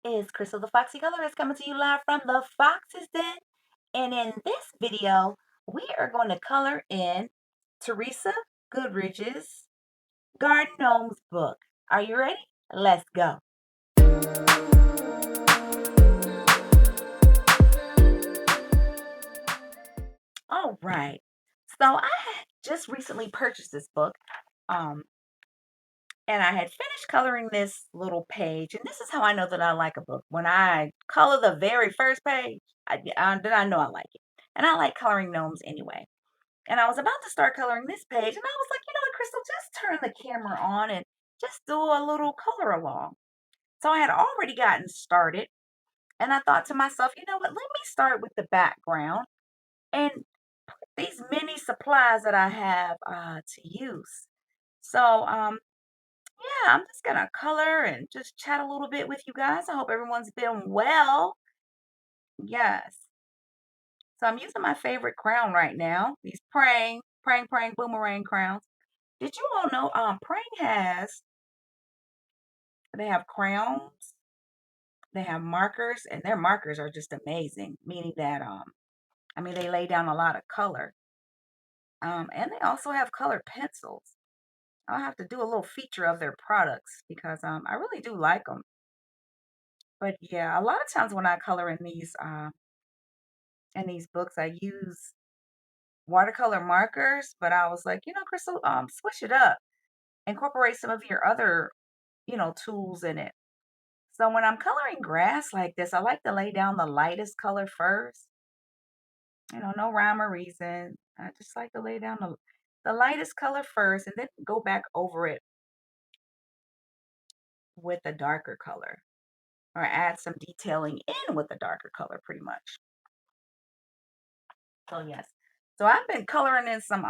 Is Crystal the Foxy Colorist coming to you live from the Fox's Den. And in this video, we are going to color in Teresa Goodrich's Garden Gnomes book. Are you ready? Let's go. All right. So I had just recently purchased this book. Um, and I had finished coloring this little page. And this is how I know that I like a book. When I color the very first page, then I know I like it. And I like coloring gnomes anyway. And I was about to start coloring this page, and I was like, you know what, Crystal, just turn the camera on and just do a little color along. So I had already gotten started, and I thought to myself, you know what, let me start with the background and these mini supplies that I have to use. So, yeah, I'm just gonna color and just chat a little bit with you guys. I hope everyone's been well. Yes. So I'm using my favorite crown right now. These praying boomerang crowns. Did you all know Prang they have crowns, they have markers, and their markers are just amazing, meaning that I mean they lay down a lot of color. And they also have colored pencils. I'll have to do a little feature of their products because I really do like them. But yeah, a lot of times when I color in these books, I use watercolor markers, but I was like, you know, Crystal, switch it up. Incorporate some of your other, tools in it. So when I'm coloring grass like this, I like to lay down the lightest color first. No rhyme or reason. I just like to lay down the lightest color first and then go back over it with a darker color or add some detailing in with a darker color pretty much. So yes. So I've been coloring in some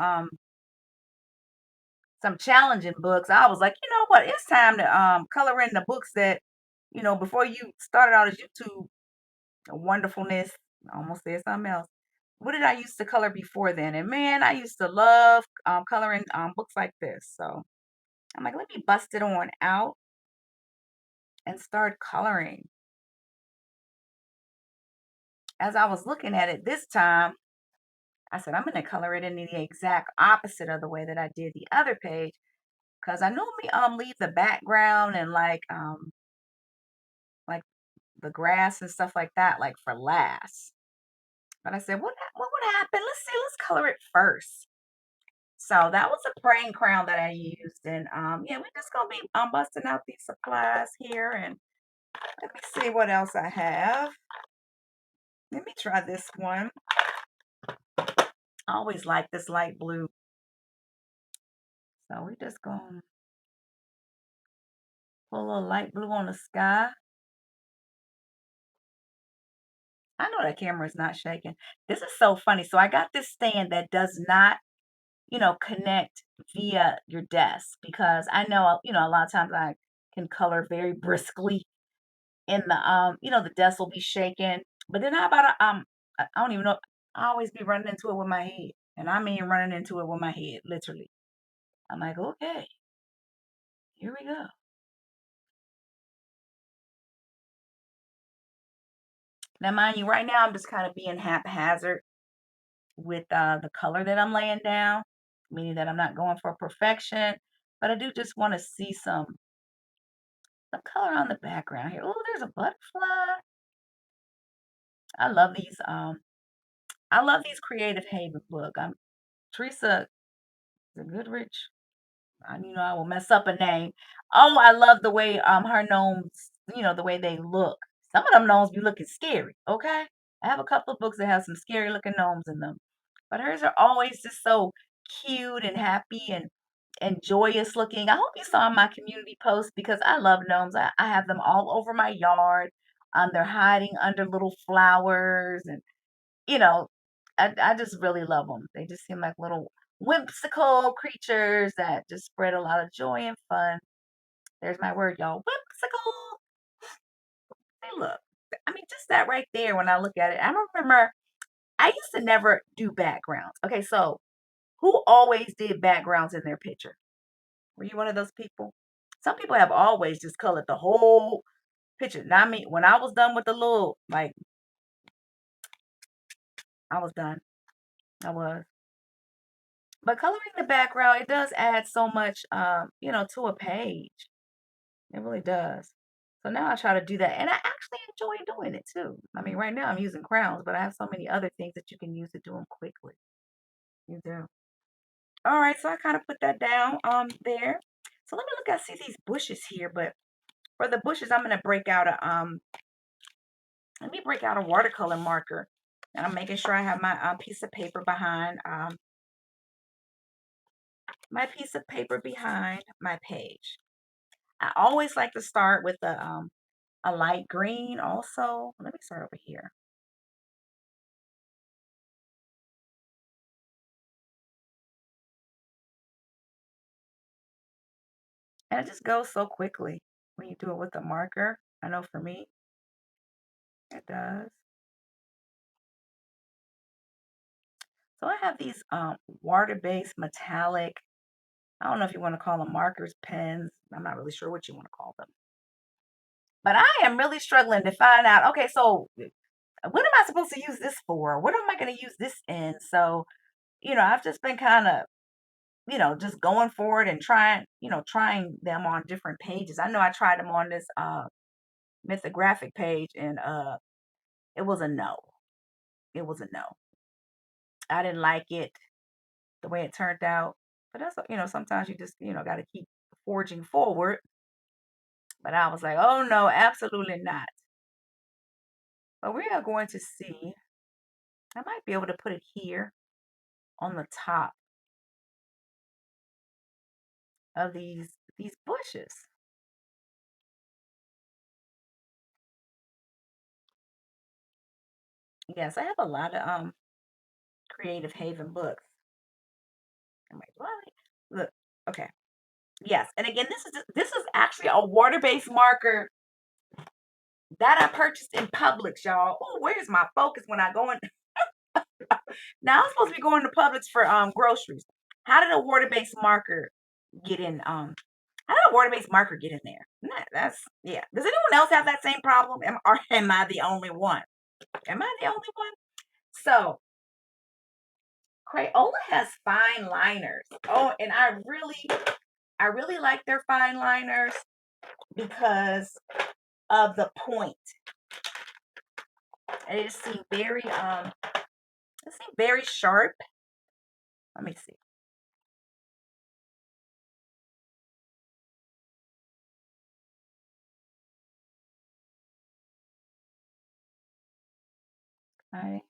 challenging books. I was like, you know what? It's time to color in the books that, before you started out as YouTube wonderfulness. I almost said something else. What did I used to color before then? And man, I used to love coloring books like this. So I'm like, let me bust it on out and start coloring. As I was looking at it this time, I said, I'm going to color it in the exact opposite of the way that I did the other page because I normally leave the background and like the grass and stuff like that like for last. But I said, what would happen? Let's see, let's color it first. So that was a praying crown that I used. And yeah, we're just gonna be busting out these supplies here and let me see what else I have. Let me try this one. I always like this light blue. So we just gonna put a little light blue on the sky. I know that camera is not shaking. This is so funny. So I got this stand that does not, connect via your desk because I know, a lot of times I can color very briskly and the desk will be shaking. But then how about I don't even know. I always be running into it with my head. And I mean running into it with my head, literally. I'm like, okay, here we go. Now mind you, right now I'm just kind of being haphazard with the color that I'm laying down, meaning that I'm not going for perfection. But I do just want to see some color on the background here. Oh, there's a butterfly. I love these Creative Haven book. I'm Teresa the Goodrich. I will mess up a name. Oh, I love the way her gnomes, the way they look. Some of them gnomes be looking scary, okay? I have a couple of books that have some scary looking gnomes in them. But hers are always just so cute and happy and joyous looking. I hope you saw my community post because I love gnomes. I have them all over my yard. They're hiding under little flowers and you know, I just really love them. They just seem like little whimsical creatures that just spread a lot of joy and fun. There's my word, y'all. Whimsical. Hey, look. I mean, just that right there when I look at it. I remember I used to never do backgrounds. Okay, so who always did backgrounds in their picture? Were you one of those people? Some people have always just colored the whole. picture. Not me. When I was done with the little, like, I was done. I was. But coloring the background, it does add so much, to a page. It really does. So now I try to do that, and I actually enjoy doing it too. I mean, right now I'm using crowns, but I have so many other things that you can use to do them quickly. You do. All right, so I kind of put that down there. So let me look. I see these bushes here, but for the bushes, I'm gonna break out a let me break out a watercolor marker, and I'm making sure I have my piece of paper behind my piece of paper behind my page. I always like to start with a light green. Also, let me start over here, and it just goes so quickly when you do it with a marker. I know for me, it does. So I have these water-based metallic. I don't know if you want to call them markers, pens. I'm not really sure what you want to call them. But I am really struggling to find out. Okay, so what am I supposed to use this for? What am I going to use this in? So, I've just been kind of, just going for it and trying them on different pages. I know I tried them on this mythographic page, and it was a no. It was a no. I didn't like it the way it turned out. But sometimes you just, got to keep forging forward. But I was like, oh no, absolutely not. But we are going to see. I might be able to put it here on the top of these bushes. Yes, I have a lot of Creative Haven books. I'm like, what? Look, okay. Yes, and again, this is actually a water-based marker that I purchased in Publix, y'all. Oh, where's my focus when I go in? Now I'm supposed to be going to Publix for groceries. How did a water-based marker get in? How did a water-based marker get in there? That's yeah. Does anyone else have that same problem? Or am I the only one? Am I the only one? So Crayola has fine liners. Oh, and I really like their fine liners because of the point. And it seems very sharp. Let me see. Okay.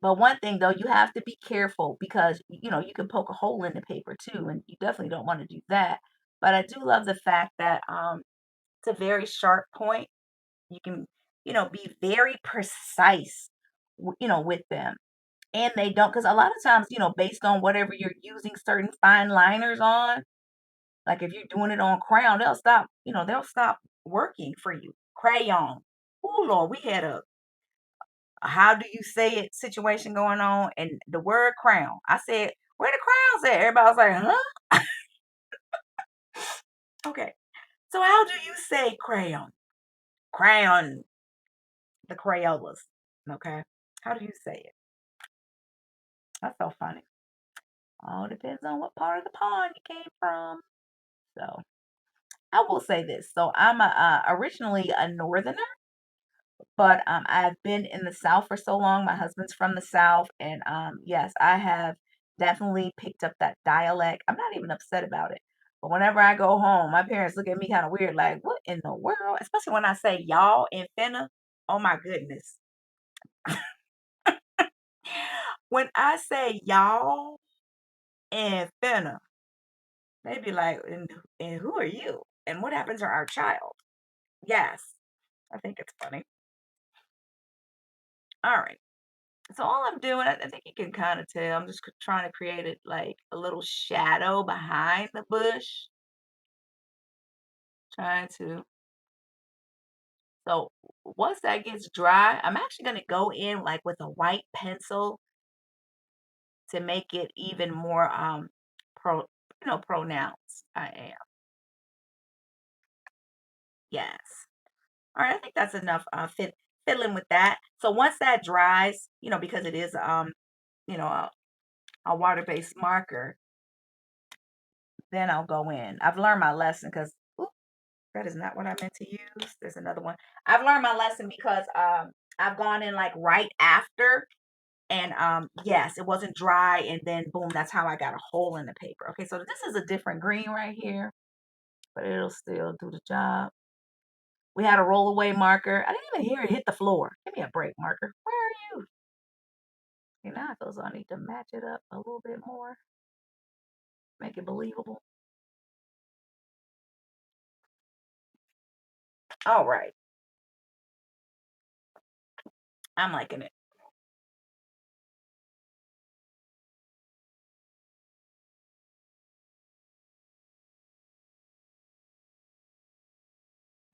But one thing though, you have to be careful because you can poke a hole in the paper too, and you definitely don't want to do that. But I do love the fact that it's a very sharp point. You can, be very precise, with them. And they don't, because a lot of times, based on whatever you're using certain fine liners on, like if you're doing it on crayon, they'll stop working for you. Crayon. Oh Lord, we had a how do you say it situation going on, and the word crown. I said, where the crowns at? Everybody was like, huh? Okay. So how do you say crayon? Crayon, the Crayolas. Okay. How do you say it? That's so funny. All depends on what part of the pond you came from. So I will say this. So I'm originally a northerner, but I've been in the South for so long. My husband's from the South, and yes, I have definitely picked up that dialect. I'm not even upset about it. But whenever I go home, my parents look at me kind of weird, like, what in the world? Especially when I say y'all and finna. Oh my goodness. When I say y'all and finna, they be like, and who are you? And what happened to our child? Yes, I think it's funny. All right. So all I'm doing, I think you can kind of tell, I'm just trying to create it like a little shadow behind the bush. Trying to. So once that gets dry, I'm actually going to go in like with a white pencil to make it even more pronounced. I am. Yes. All right, I think that's enough fiddling with that. So once that dries, because it is you know, a water-based marker, then I'll go in. I've learned my lesson because that is not what I meant to use. There's another one. I've learned my lesson because I've gone in like right after, and yes, it wasn't dry, and then boom, that's how I got a hole in the paper. Okay, so this is a different green right here, but it'll still do the job. We had a rollaway marker. I didn't even hear it hit the floor. Give me a break, marker. Where are you? Okay, now I feel so I need to match it up a little bit more, make it believable. All right, I'm liking it.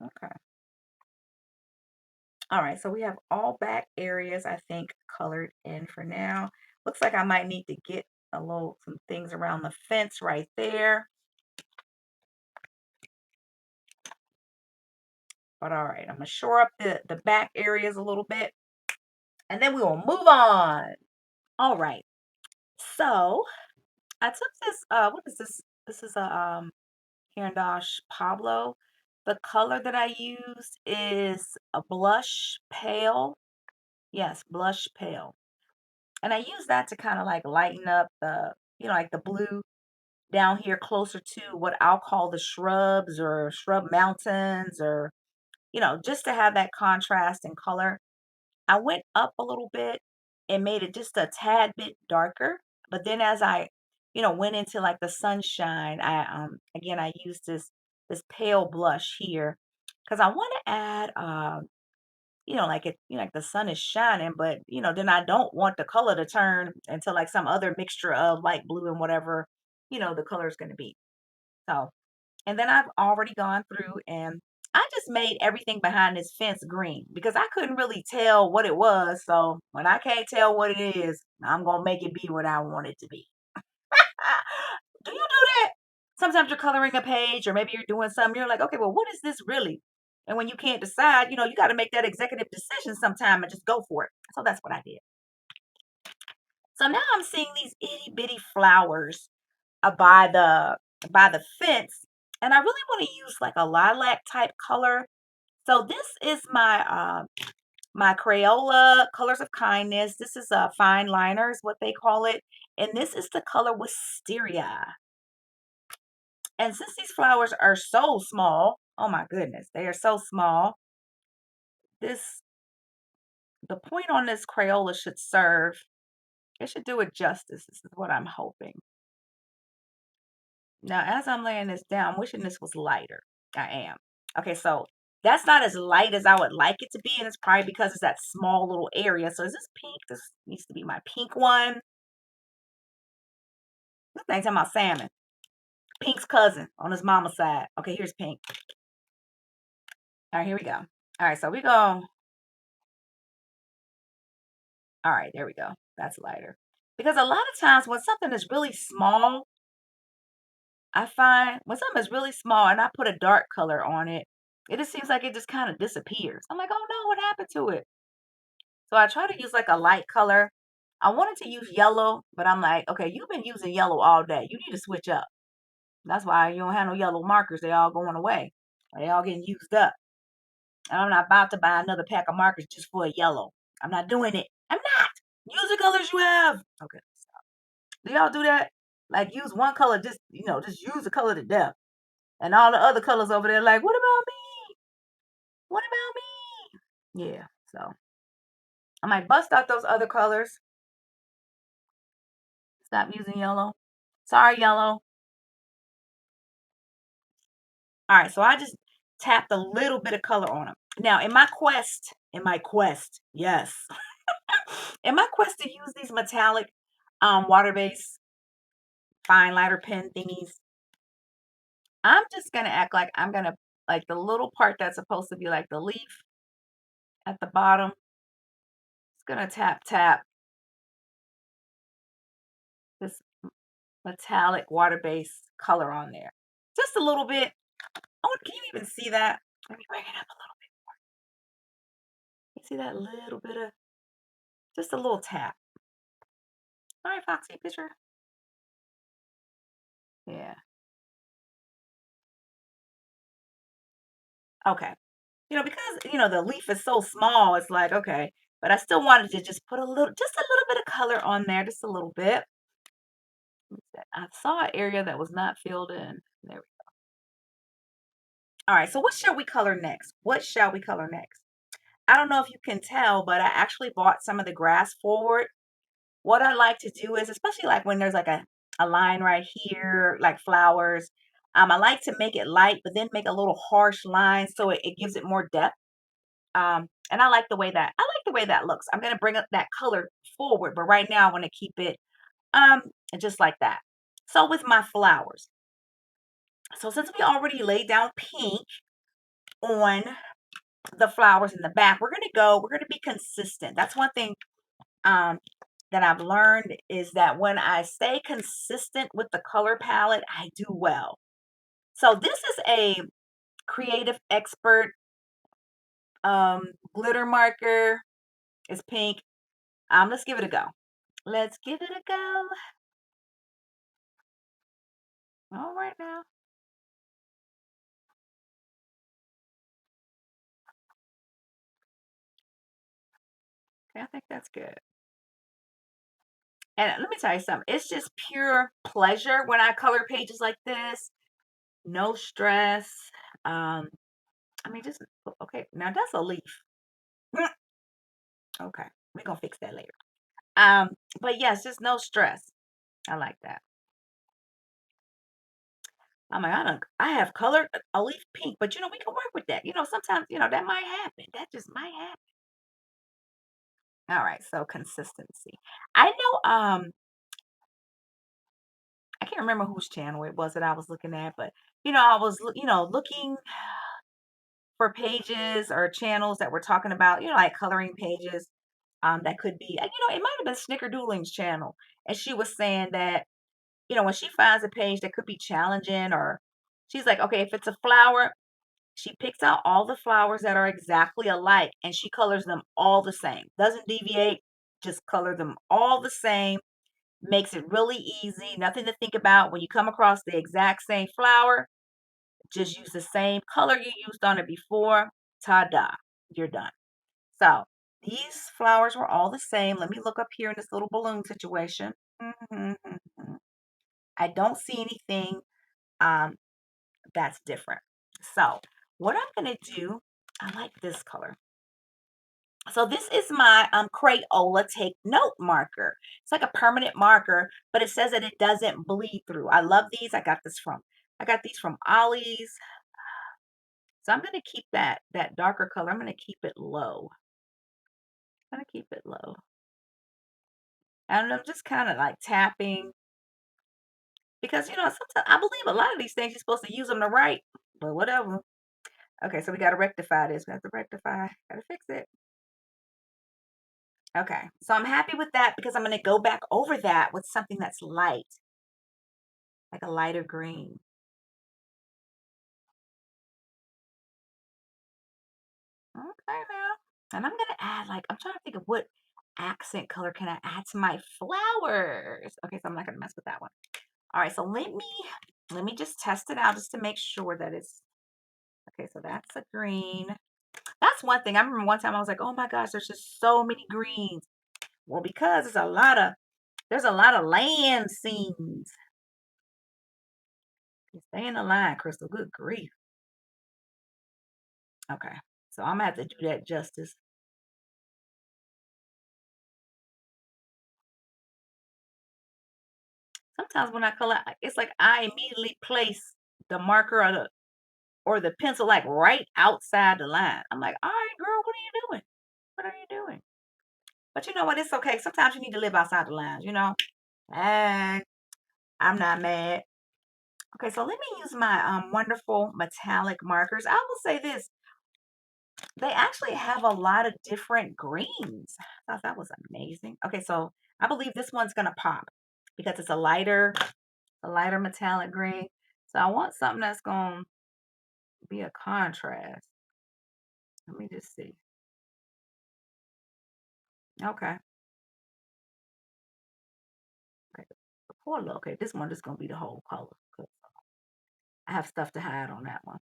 Okay. All right, so we have all back areas, I think, colored in for now. Looks like I might need to get some things around the fence right there. But all right, I'm gonna shore up the back areas a little bit, and then we will move on. All right. So I took this. What is this? This is a Carandash Pablo. The color that I used is a blush pale. Yes, blush pale. And I use that to kind of like lighten up like the blue down here closer to what I'll call the shrubs or shrub mountains or, just to have that contrast in color. I went up a little bit and made it just a tad bit darker. But then as I, went into like the sunshine, I used this pale blush here because I want to add like like the sun is shining, but then I don't want the color to turn into like some other mixture of light blue and whatever, the color is going to be. So, and then I've already gone through and I just made everything behind this fence green because I couldn't really tell what it was. So when I can't tell what it is, I'm gonna make it be what I want it to be. Do you do that? Sometimes you're coloring a page or maybe you're doing something, you're like, okay, well, what is this really? And when you can't decide, you got to make that executive decision sometime and just go for it. So that's what I did. So now I'm seeing these itty bitty flowers by the fence, and I really want to use like a lilac type color. So this is my Crayola Colors of Kindness. This is a fine liner is what they call it, and this is the color Wisteria. And since these flowers are so small, oh my goodness, they are so small. This the point on this Crayola should serve. It should do it justice. This is what I'm hoping. Now, as I'm laying this down, I'm wishing this was lighter. I am. Okay, so that's not as light as I would like it to be, and it's probably because it's that small little area. So is this pink? This needs to be my pink one. This thing's talking about salmon. Pink's cousin on his mama's side. Okay, here's pink. All right, here we go. All right, so we go. All right, there we go. That's lighter. Because a lot of times when something is really small, I find when something is really small and I put a dark color on it, it just seems like it just kind of disappears. I'm like, oh no, what happened to it? So I try to use like a light color. I wanted to use yellow, but I'm like, okay, you've been using yellow all day. You need to switch up. That's why you don't have no yellow markers. They all going away. They all getting used up. And I'm not about to buy another pack of markers just for a yellow. I'm not doing it. I'm not. Use the colors you have. Okay. Do y'all do that? Like use one color, just use the color to death. And all the other colors over there, like, what about me? What about me? Yeah. So I might bust out those other colors. Stop using yellow. Sorry, yellow. All right, so I just tapped a little bit of color on them. Now, in my quest, yes, in my quest to use these metallic water-based fine lighter pen thingies, I'm just gonna act like I'm gonna like the little part that's supposed to be like the leaf at the bottom. It's gonna tap tap this metallic water-based color on there. Just a little bit. Oh, can you even see that? Let me bring it up a little bit. You see that little bit of, just a little tap. All right, Foxy, picture. Yeah. Okay. Because the leaf is so small, it's like, okay. But I still wanted to just put just a little bit of color on there, just a little bit. I saw an area that was not filled in. There we All right, so what shall we color next? What shall we color next? I don't know if you can tell, but I actually bought some of the grass forward. What I like to do is, especially like when there's like a line right here, like flowers, I like to make it light, but then make a little harsh line so it gives it more depth. And I like the way that looks. I'm gonna bring up that color forward, but right now I want to keep it um just like that. So with my flowers, so since we already laid down pink on the flowers in the back, we're gonna be consistent. That's one thing um that I've learned is that when I stay consistent with the color palette, I do well. So this is a creative expert glitter marker. It's pink. Let's give it a go. Let's give it a go. All right now. Okay, I think that's good. And let me tell you something. It's just pure pleasure when I color pages like this. No stress. Um, I mean, just okay. Now that's a leaf. Mm, okay, we're gonna fix that later. Um, but yes, just no stress. I like that. I'm like, I have colored a leaf pink, but we can work with that. Sometimes, that might happen. That just might happen. All right, so consistency. I know, I can't remember whose channel it was that I was looking at, but I was, looking for pages or channels that were talking about, like coloring pages. That could be, it might have been Snickerdoodling's channel, and she was saying that, when she finds a page that could be challenging, or she's like, okay, if it's a flower, she picks out all the flowers that are exactly alike and she colors them all the same. Doesn't deviate, just color them all the same. Makes it really easy, nothing to think about. When you come across the exact same flower, just use the same color you used on it before. Ta-da, you're done. So these flowers were all the same. Let me look up here in this little balloon situation. Mhm, mhm. I don't see anything um, that's different. So what I'm going to do, I like this color. So this is my Crayola Take Note marker. It's like a permanent marker, but it says that it doesn't bleed through. I love these. I got these from Ollie's. So I'm going to keep that darker color. I'm going to keep it low. I'm going to keep it low. And I'm just kind of like tapping because sometimes I believe a lot of these things you're supposed to use them to write, but whatever. Okay, so we got to rectify this. We have to rectify. Got to fix it. Okay, so I'm happy with that because I'm going to go back over that with something that's light, like a lighter green. Okay, now. And I'm going to add, like, I'm trying to think of what accent color can I add to my flowers. Okay, so I'm not going to mess with that one. All right, so let me just test it out just to make sure that it's okay. So that's a green. That's one thing. I remember one time I was like, oh my gosh, there's just so many greens. Well, because there's a lot of land scenes. Stay in the line, Crystal. Good grief. Okay. So I'm gonna have to do that justice. Sometimes when I color, it's like I immediately place the marker or the pencil like right outside the line. I'm like, all right, girl, what are you doing? What are you doing? But you know what? It's okay. Sometimes you need to live outside the lines. Hey, I'm not mad. Okay, so let me use my wonderful metallic markers. I will say this. They actually have a lot of different greens. I thought that was amazing. Okay, so I believe this one's gonna pop because it's a lighter metallic green. So I want something that's gonna be a contrast. Let me just see. Okay. Okay. Okay, this one is gonna be the whole color. 'Cause I have stuff to hide on that one.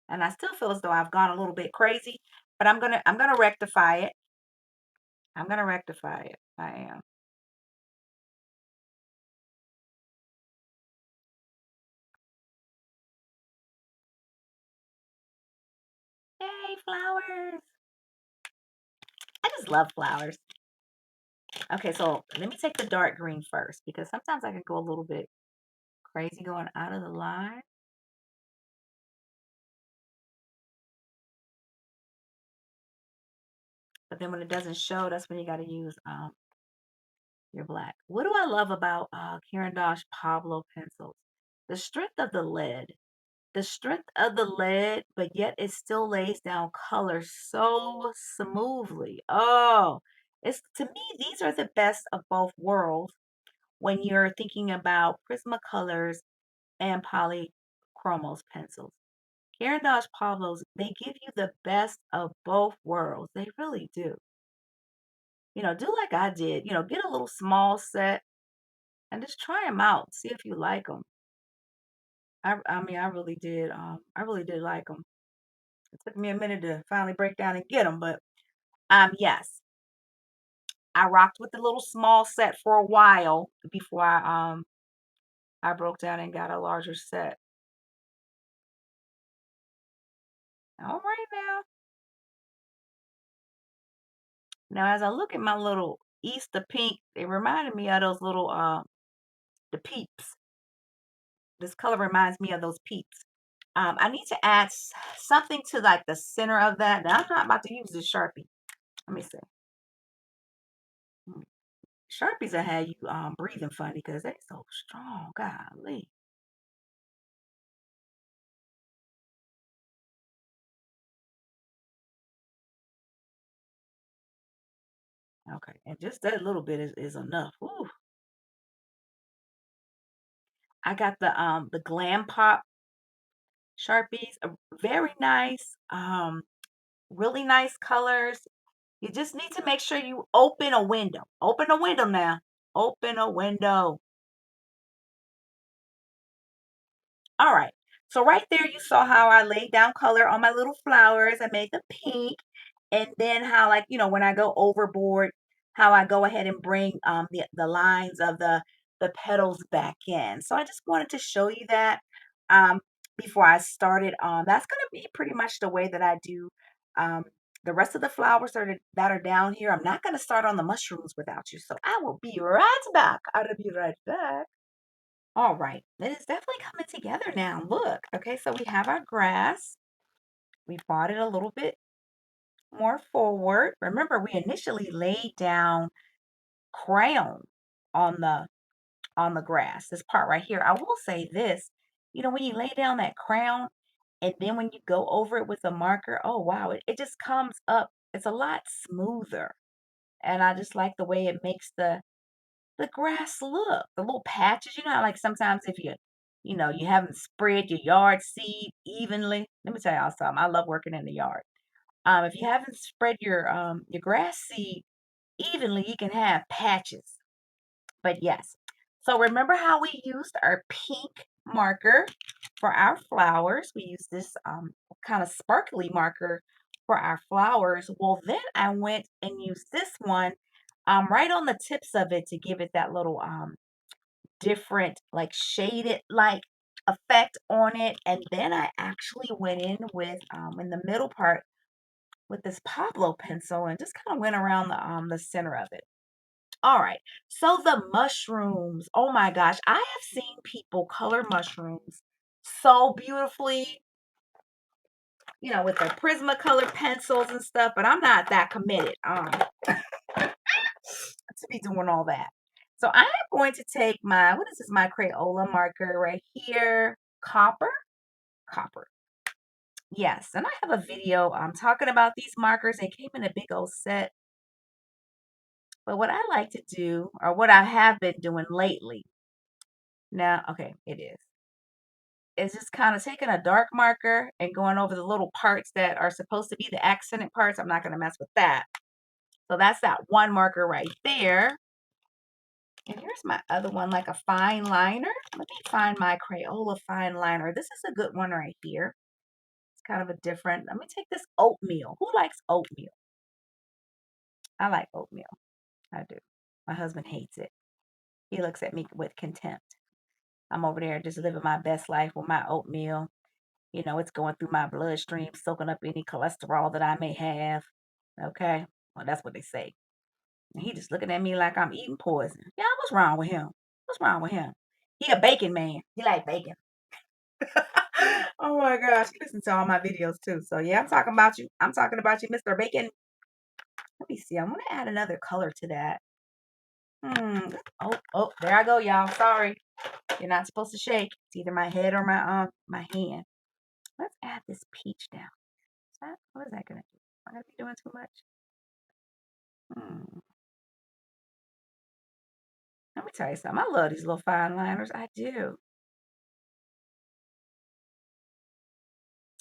And I still feel as though I've gone a little bit crazy, but I'm gonna rectify it. I'm gonna rectify it. I am. Yay, flowers. I just love flowers. Okay, so let me take the dark green first because sometimes I can go a little bit crazy going out of the line. But then when it doesn't show, that's when you gotta use your black. What do I love about Karen Dosh Pablo pencils? The strength of the lead. The strength of the lead, but yet it still lays down color so smoothly. Oh, it's to me, these are the best of both worlds when you're thinking about Prismacolors and Polychromos pencils. Karen Dodge Pablos, they give you the best of both worlds. They really do. Do like I did. Get a little small set and just try them out. See if you like them. I mean, I really did. I really did like them. It took me a minute to finally break down and get them, but yes, I rocked with the little small set for a while before I broke down and got a larger set. All right now. Now, as I look at my little Easter pink, it reminded me of those little the peeps. This color reminds me of those peeps. I need to add something to like the center of that. Now, I'm not about to use this Sharpie. Let me see. Hmm. Sharpies that have you breathing funny because they're so strong. Golly. Okay, and just that little bit is enough. Ooh. I got the Glam Pop Sharpies, very nice, really nice colors. You just need to make sure you open a window. Open a window now. Open a window. All right. So right there, you saw how I laid down color on my little flowers. I made the pink, and then how like when I go overboard, how I go ahead and bring the lines of the petals back in. So I just wanted to show you that um before I started. That's gonna be pretty much the way that I do um the rest of the flowers that are down here. I'm not gonna start on the mushrooms without you, so I will be right back. I'll be right back. All right, it is definitely coming together now. Look, okay, so we have our grass. We brought it a little bit more forward. Remember, we initially laid down crayon on the grass. This part right here. I will say this, when you lay down that crayon and then when you go over it with a marker, oh wow, it just comes up. It's a lot smoother. And I just like the way it makes the grass look, the little patches. You know how like sometimes if you haven't spread your yard seed evenly. Let me tell y'all something. I love working in the yard. If you haven't spread your grass seed evenly, you can have patches. But yes. So remember how we used our pink marker for our flowers? We used this kind of sparkly marker for our flowers. Well, then I went and used this one right on the tips of it to give it that little different like shaded like effect on it. And then I actually went in with in the middle part with this Pablo pencil and just kind of went around the center of it. All right. So the mushrooms. Oh my gosh, I have seen people color mushrooms so beautifully, with their Prismacolor pencils and stuff, but I'm not that committed to be doing all that. So I am going to take what is this, my Crayola marker right here, copper, copper. Yes, and I have a video talking about these markers. They came in a big old set. But what I like to do, or what I have been doing lately, now, okay, it is. is just kind of taking a dark marker and going over the little parts that are supposed to be the accented parts. I'm not going to mess with that. So that's that one marker right there. And here's my other one, like a fine liner. Let me find my Crayola fine liner. This is a good one right here. It's kind of a different. Let me take this oatmeal. Who likes oatmeal? I like oatmeal. I do. My husband hates it. He looks at me with contempt. I'm over there just living my best life with my oatmeal. You know, it's going through my bloodstream, soaking up any cholesterol that I may have. Okay? Well, that's what they say. And he just looking at me like I'm eating poison. Yeah, what's wrong with him? What's wrong with him? He a bacon man. He like bacon. Oh my gosh, he listens to all my videos too. So yeah, I'm talking about you. I'm talking about you, Mr. Bacon. Let me see. I'm gonna add another color to that. Oh, there I go, y'all. Sorry. You're not supposed to shake. It's either my head or my hand. Let's add this peach down. What is that gonna do? Am I gonna be doing too much? Hmm. Let me tell you something. I love these little fine liners. I do.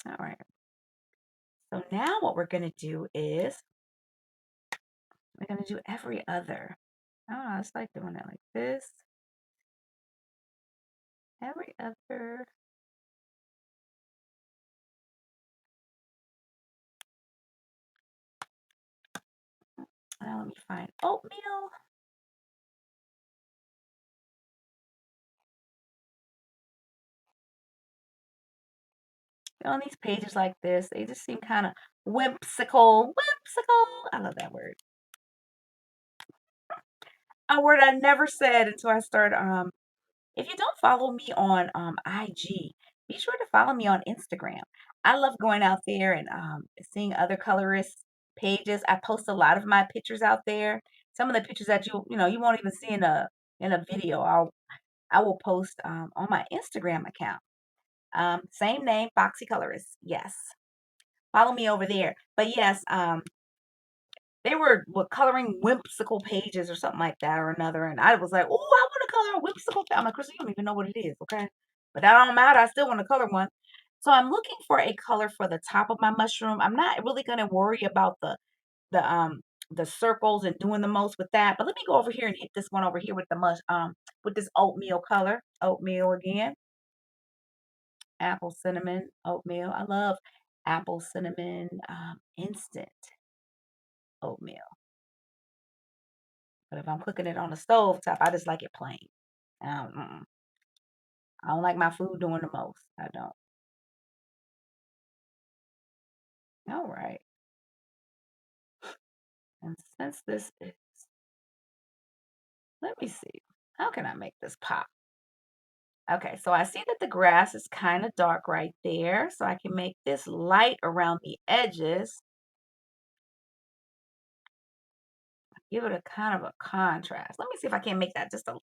All right. So now what we're gonna do is we're gonna do every other. Oh, it's like doing it like this. Every other. Now let me find oatmeal. On these pages like this, they just seem kind of whimsical. Whimsical. I love that word. A word I never said until I started. If you don't follow me on IG, be sure to follow me on Instagram. I love going out there and seeing other colorists pages. I post a lot of my pictures out there. Some of the pictures that you won't even see in a video. I will post on my Instagram account. Same name, Foxy Colorist. Yes. Follow me over there. But yes, they were coloring whimsical pages or something like that or another, and I was like, "Oh, I want to color a whimsical." I'm like, "Chris, you don't even know what it is, okay?" But that don't matter. I still want to color one. So I'm looking for a color for the top of my mushroom. I'm not really gonna worry about the circles and doing the most with that. But let me go over here and hit this one over here with the with this oatmeal color. Oatmeal again. Apple cinnamon oatmeal. I love apple cinnamon instant oatmeal. But if I'm cooking it on the stove top, I just like it plain. I don't like my food doing the most. I don't. All right. And since this is, let me see. How can I make this pop? Okay, so I see that the grass is kind of dark right there. So I can make this light around the edges. Give it a kind of a contrast. Let me see if I can make that just a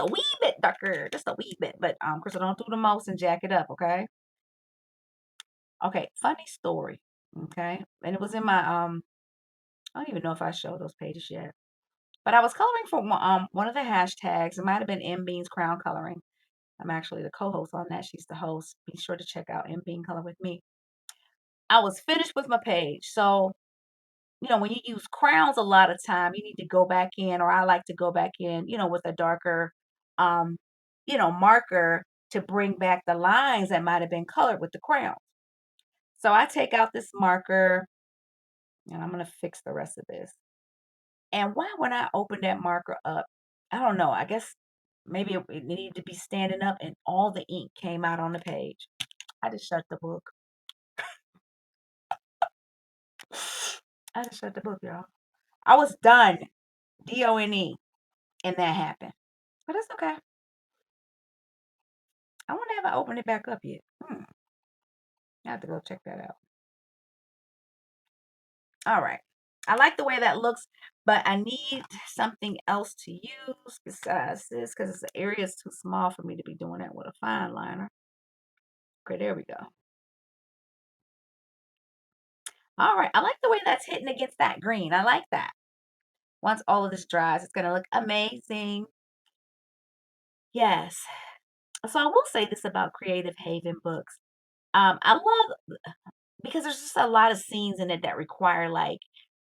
wee bit darker. Just a wee bit. But Crystal, don't do the most and jack it up, okay? Okay, funny story. Okay. And it was in my I don't even know if I showed those pages yet. But I was coloring for one of the hashtags. It might have been M Bean's Crown Coloring. I'm actually the co-host on that. She's the host. Be sure to check out M Bean Color with me. I was finished with my page. So, when you use crowns a lot of time, you need to go back in, or I like to go back in, with a darker um, marker to bring back the lines that might have been colored with the crown. So I take out this marker and I'm gonna fix the rest of this. And why when I opened that marker up, I don't know, I guess maybe it needed to be standing up and all the ink came out on the page. I just shut the book. I just shut the book, y'all. I was done. DONE. And that happened. But it's okay. I wonder if I opened it back up yet. I have to go check that out. All right. I like the way that looks, but I need something else to use besides this because the area is too small for me to be doing that with a fine liner. Okay, there we go. All right. I like the way that's hitting against that green. I like that. Once all of this dries, it's going to look amazing. Yes. So I will say this about Creative Haven books. I love because there's just a lot of scenes in it that require like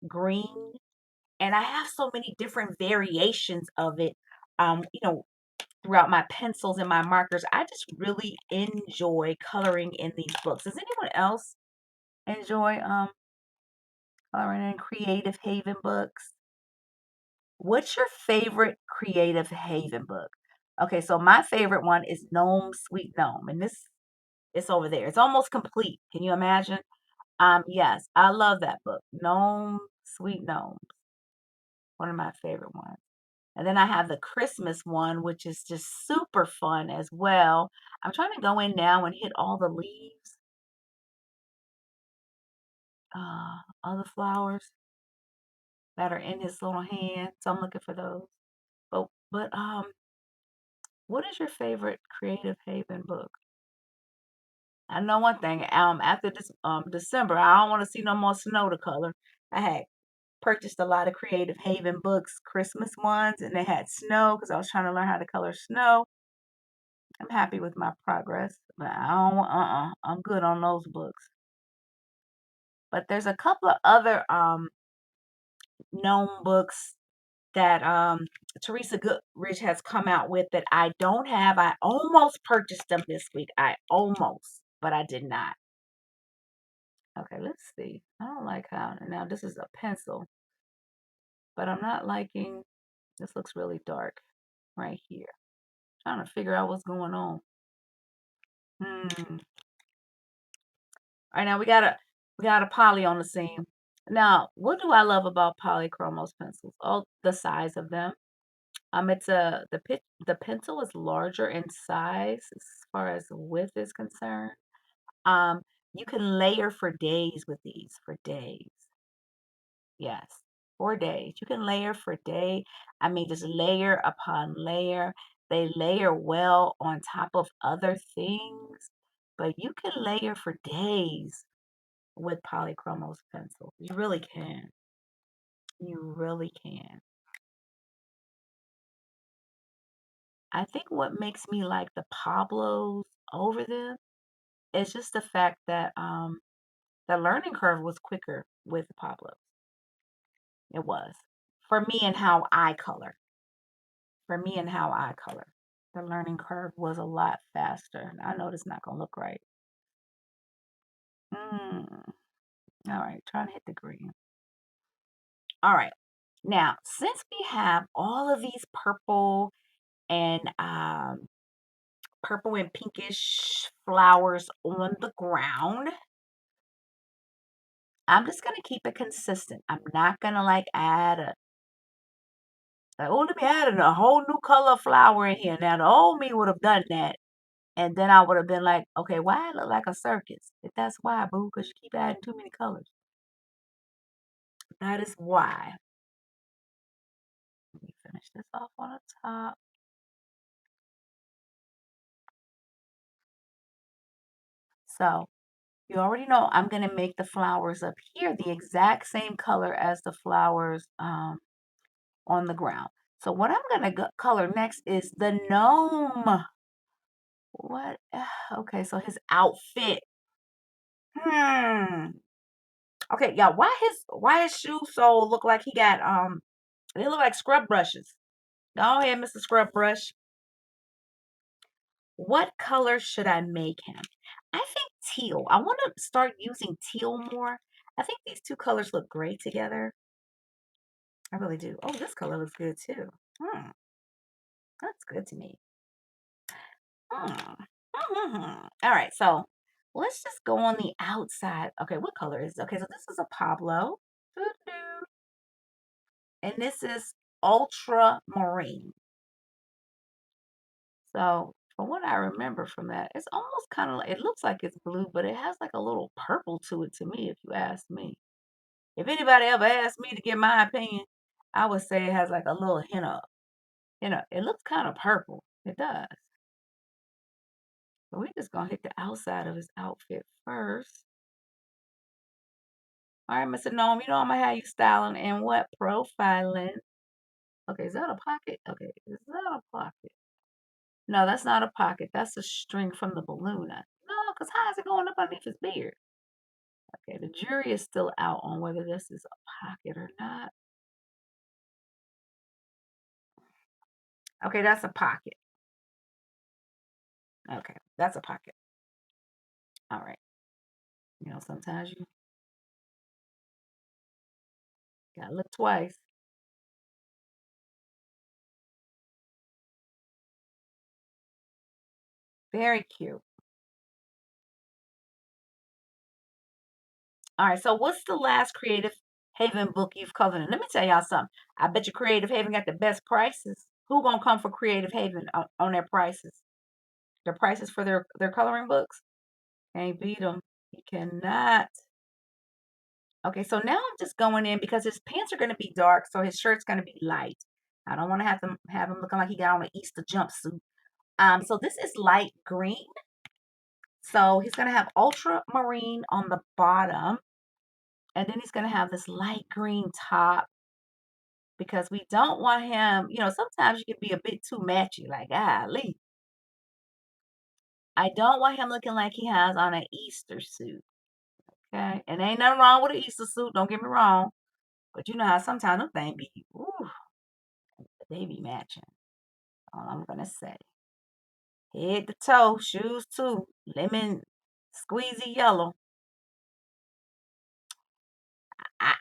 green, and I have so many different variations of it. Throughout my pencils and my markers, I just really enjoy coloring in these books. Does anyone else enjoy coloring in Creative Haven books? What's your favorite Creative Haven book? Okay, so my favorite one is Gnome Sweet Gnome, and this it's over there. It's almost complete. Can you imagine? Yes, I love that book. Gnome Sweet Gnome, one of my favorite ones. And then I have the Christmas one, which is just super fun as well. I'm trying to go in now and hit all the leaves, all the flowers that are in his little hand. So I'm looking for those. But what is your favorite Creative Haven book? I know one thing. After this December, I don't want to see no more snow to color. I had purchased a lot of Creative Haven books, Christmas ones, and they had snow because I was trying to learn how to color snow. I'm happy with my progress, but I don't want, I'm good on those books. But there's a couple of other gnome books that Teresa Goodrich has come out with that I don't have. I almost purchased them this week. I almost, but I did not. Okay, let's see. I don't like how now this is a pencil, but I'm not liking this looks really dark right here. Trying to figure out what's going on. Hmm. All right, now we got a poly on the scene. Now, what do I love about polychromos pencils? Oh, the size of them. It's the pencil is larger in size as far as width is concerned. Um, you can layer for days with these for days. Yes, 4 days. You can layer for day. I mean, just layer upon layer. They layer well on top of other things, but you can layer for days with polychromos pencil. You really can. You really can. I think what makes me like the Pablos over them is just the fact that the learning curve was quicker with the Pablos. It was. For me and how I color. For me and how I color. The learning curve was a lot faster. I know it's not gonna look right. Mm, all right, trying to hit the green. All right. Now, since we have all of these and purple and pinkish flowers on the ground, I'm just gonna keep it consistent. I'm not gonna like add oh, let me add a whole new color flower in here. Now the old me would have done that. And then I would have been like, okay, why it look like a circus? If that's why, boo, because you keep adding too many colors. That is why. Let me finish this off on the top. So you already know I'm gonna make the flowers up here the exact same color as the flowers on the ground. So what I'm gonna color next is the gnome. What? Okay, so his outfit. Hmm. Okay, yeah. Why his shoes so look like he got they look like scrub brushes. Go ahead, Mr. Scrub Brush. What color should I make him? I think teal. I want to start using teal more. I think these two colors look great together. I really do. Oh, this color looks good too. Hmm, that's good to me. Hmm. All right, so let's just go on the outside. Okay, what color is it? Okay, so this is a Pablo. Doo-doo. And this is ultramarine. So from what I remember from that, it's almost kind of like it looks like it's blue, but it has like a little purple to it to me, if you ask me. If anybody ever asked me to get my opinion, I would say it has like a little hint of, it looks kind of purple. It does. But we're just gonna hit the outside of his outfit first. All right, Mr. Gnome, you know I'm gonna have you styling and what profiling. Okay, is that a pocket? Okay, is that a pocket? No, that's not a pocket. That's a string from the balloon. No, because how is it going up underneath his beard? Okay, the jury is still out on whether this is a pocket or not. Okay, that's a pocket. Okay, that's a pocket. All right. Sometimes you gotta look twice. Very cute. All right, so what's the last Creative Haven book you've covered? And let me tell y'all something. I bet you Creative Haven got the best prices. Who gonna come for Creative Haven on their prices? Their prices for their coloring books? Can't beat them. You cannot. Okay, so now I'm just going in because his pants are gonna be dark, so his shirt's gonna be light. I don't want to have him looking like he got on an Easter jumpsuit. So this is light green. So he's gonna have ultramarine on the bottom, and then he's gonna have this light green top because we don't want him, sometimes you can be a bit too matchy, like, golly. I don't want him looking like he has on an Easter suit. Okay. And ain't nothing wrong with an Easter suit, don't get me wrong. But you know how sometimes them things be, ooh, they be matching. All I'm gonna say. Head to toe, shoes too. Lemon squeezy yellow.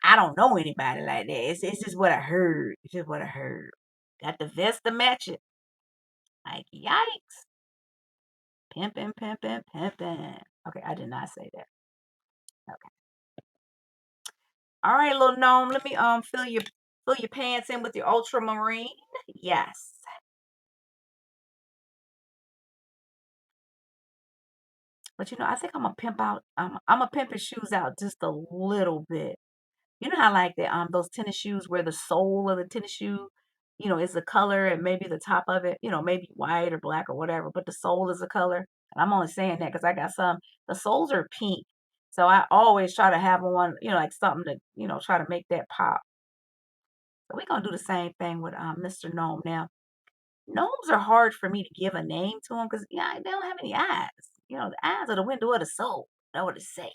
I don't know anybody like that. It's just what I heard. It's just what I heard. Got the vest to match it. Like, yikes. Pimpin', pimpin', pimpin'. Okay, I did not say that. Okay. All right, little gnome. Let me fill your pants in with your ultramarine. Yes. But I think I'm gonna pimp out. I'm gonna pimp his shoes out just a little bit. You know how like those tennis shoes where the sole of the tennis shoe, is the color and maybe the top of it, maybe white or black or whatever, but the sole is a color. And I'm only saying that because I got some. The soles are pink, so I always try to have one, like something to, try to make that pop. So we're gonna do the same thing with Mr. Gnome now. Gnomes are hard for me to give a name to them because yeah, they don't have any eyes. The eyes are the window of the soul. Know what to say.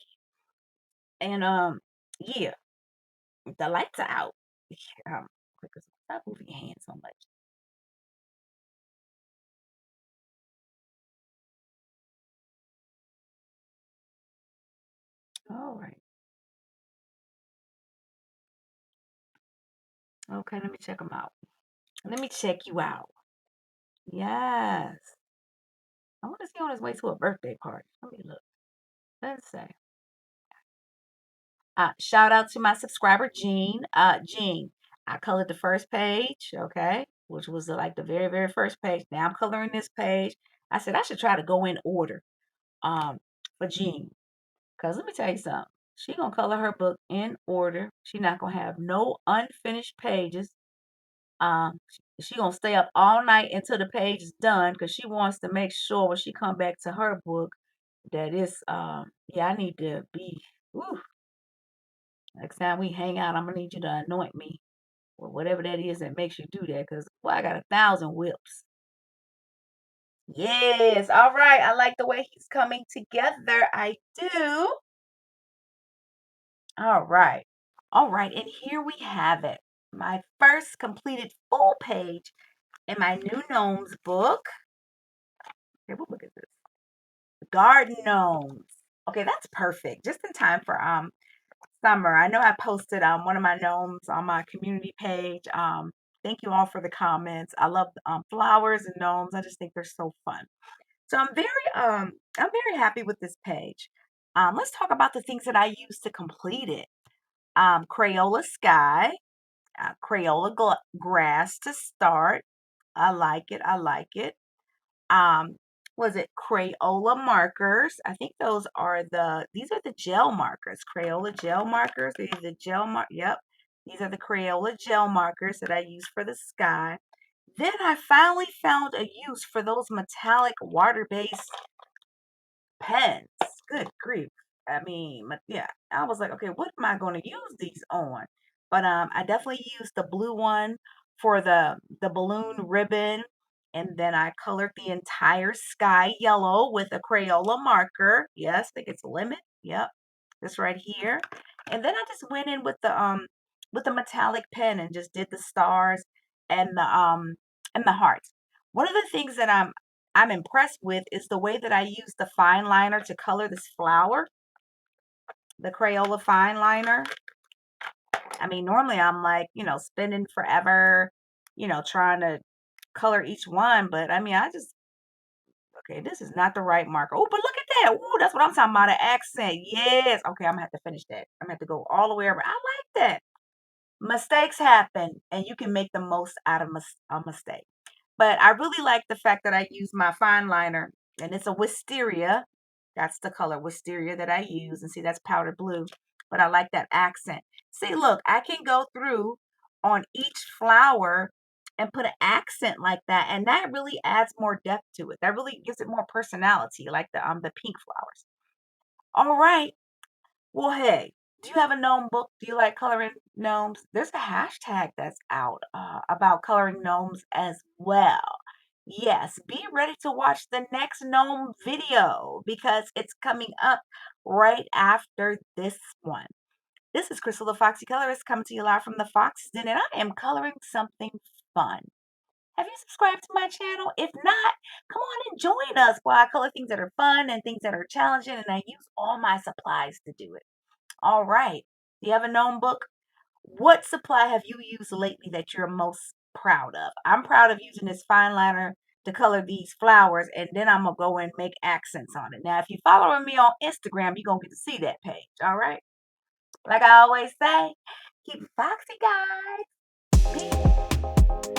And yeah, the lights are out. Quick, stop moving your hands so much. All right. Okay, let me check them out. Let me check you out. Yes. I want to see on his way to a birthday party. Let me look. Let's say. Shout out to my subscriber, Jean. Jean, I colored the first page, okay, which was like the very, very first page. Now I'm coloring this page. I said I should try to go in order um, for Jean. Because let me tell you something. She gonna color her book in order. She not gonna have no unfinished pages. She gonna stay up all night until the page is done because she wants to make sure when she come back to her book that it's yeah, I need to be ooh, next time we hang out, I'm gonna need you to anoint me or whatever that is that makes you do that because well, I got 1,000 whips. Yes, all right. I like the way he's coming together. I do. All right. All right, and here we have it. My first completed full page in my new gnomes book. Okay, what book is this? Garden Gnomes. Okay, that's perfect. Just in time for summer. I know I posted one of my gnomes on my community page. Thank you all for the comments. I love flowers and gnomes. I just think they're so fun. So I'm very happy with this page. Let's talk about the things that I used to complete it. Crayola Sky, Crayola Grass to start. I like it. I like it. Um, was it Crayola markers? I think these are the gel markers. Crayola gel markers. These are the yep. These are the Crayola gel markers that I use for the sky. Then I finally found a use for those metallic water-based pens. Good grief. I mean, yeah, I was like, okay, what am I going to use these on? But I definitely used the blue one for the balloon ribbon, And then I colored the entire sky yellow with a Crayola marker. Yes, I think it's a limit. Yep, this right here. And then I just went in with the metallic pen and just did the stars and the hearts. One of the things that I'm impressed with is the way that I use the fine liner to color this flower, the Crayola fine liner. I mean, normally I'm like, spending forever, trying to color each one, but I mean, okay, this is not the right marker. Oh, but look at that. Oh, that's what I'm talking about, an accent. Yes. Okay, I'm gonna have to finish that. I'm gonna have to go all the way around. I like that. Mistakes happen, and you can make the most out of a mistake. But I really like the fact that I use my fine liner, and it's a wisteria. That's the color wisteria that I use. And see, that's powder blue. But I like that accent. See, look, I can go through on each flower and put an accent like that, and that really adds more depth to it. That really gives it more personality, like the pink flowers. All right. Well, hey, do you have a gnome book? Do you like coloring gnomes? There's a hashtag that's out about coloring gnomes as well. Yes, be ready to watch the next gnome video because it's coming up right after this one. This is Crystal the Foxy Colorist coming to you live from the Fox Den, and I am coloring something fun. Have you subscribed to my channel? If not, come on and join us while I color things that are fun and things that are challenging, and I use all my supplies to do it. All right. Do you have a gnome book? What supply have you used lately that you're most proud of? I'm proud of using this fine liner to color these flowers, and then I'm gonna go and make accents on it. Now, if you're following me on Instagram, you're gonna get to see that page. All right. Like I always say, keep it foxy, guys. Peace.